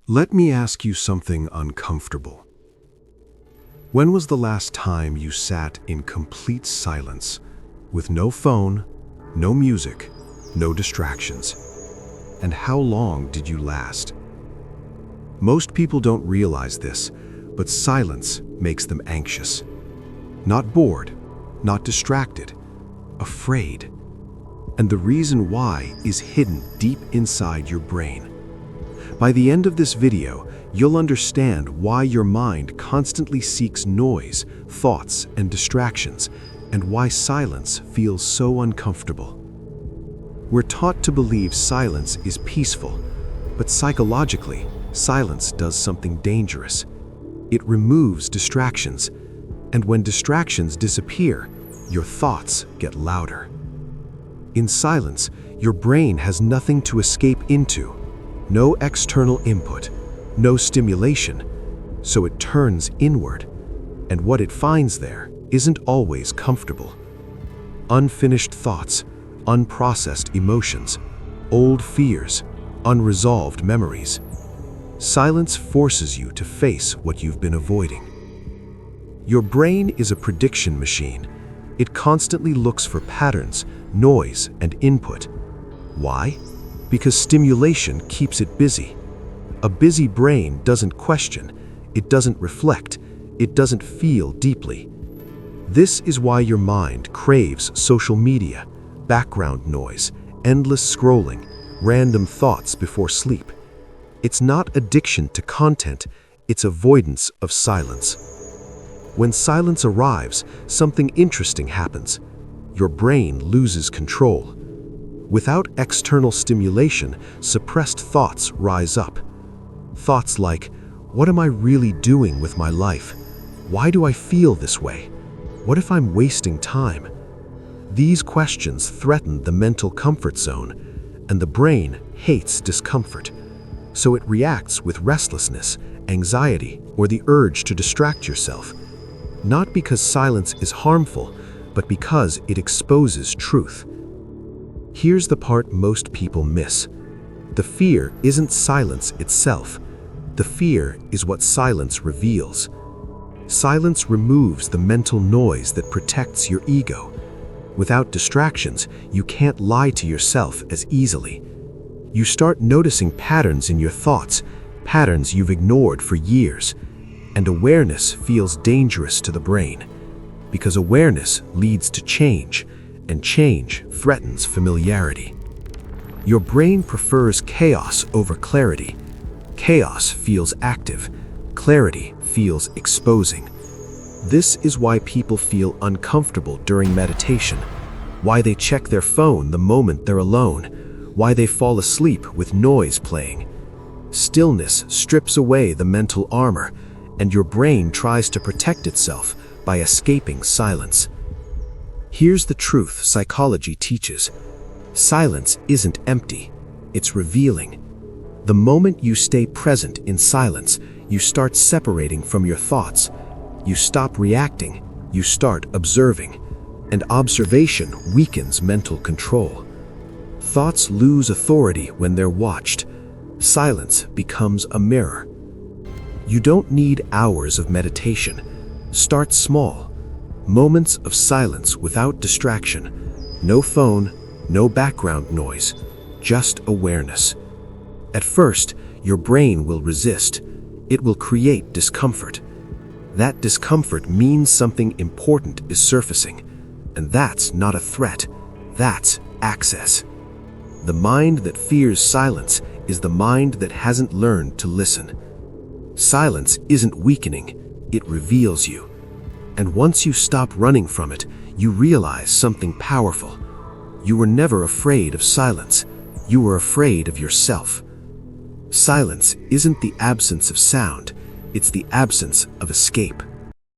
Let me ask you something uncomfortable. When was the last time you sat in complete silence, with no phone, no music, no distractions? And how long did you last? Most people don't realize this, but silence makes them anxious. Not bored, not distracted, afraid. And the reason why is hidden deep inside your brain. By the end of this video, you'll understand why your mind constantly seeks noise, thoughts, and distractions, and why silence feels so uncomfortable. We're taught to believe silence is peaceful, but psychologically, silence does something dangerous. It removes distractions, and when distractions disappear, your thoughts get louder. In silence, your brain has nothing to escape into. No external input, no stimulation, so it turns inward, and what it finds there isn't always comfortable. Unfinished thoughts, unprocessed emotions, old fears, unresolved memories. Silence forces you to face what you've been avoiding. Your brain is a prediction machine. It constantly looks for patterns, noise, and input. Why? Because stimulation keeps it busy. A busy brain doesn't question, it doesn't reflect, it doesn't feel deeply. This is why your mind craves social media, background noise, endless scrolling, random thoughts before sleep. It's not addiction to content, it's avoidance of silence. When silence arrives, something interesting happens. Your brain loses control. Without external stimulation, suppressed thoughts rise up. Thoughts like, what am I really doing with my life? Why do I feel this way? What if I'm wasting time? These questions threaten the mental comfort zone, and the brain hates discomfort. So it reacts with restlessness, anxiety, or the urge to distract yourself. Not because silence is harmful, but because it exposes truth. Here's the part most people miss. The fear isn't silence itself. The fear is what silence reveals. Silence removes the mental noise that protects your ego. Without distractions, you can't lie to yourself as easily. You start noticing patterns in your thoughts, patterns you've ignored for years. And awareness feels dangerous to the brain, because awareness leads to change, and change threatens familiarity. Your brain prefers chaos over clarity. Chaos feels active. Clarity feels exposing. This is why people feel uncomfortable during meditation, why they check their phone the moment they're alone, why they fall asleep with noise playing. Stillness strips away the mental armor, and your brain tries to protect itself by escaping silence. Here's the truth psychology teaches. Silence isn't empty, it's revealing. The moment you stay present in silence, you start separating from your thoughts. You stop reacting, you start observing. And observation weakens mental control. Thoughts lose authority when they're watched. Silence becomes a mirror. You don't need hours of meditation. Start small. Moments of silence without distraction. No phone, no background noise, just awareness. At first, your brain will resist. It will create discomfort. That discomfort means something important is surfacing. And that's not a threat, that's access. The mind that fears silence is the mind that hasn't learned to listen. Silence isn't weakening, it reveals you. And once you stop running from it, you realize something powerful. You were never afraid of silence, you were afraid of yourself. Silence isn't the absence of sound, it's the absence of escape.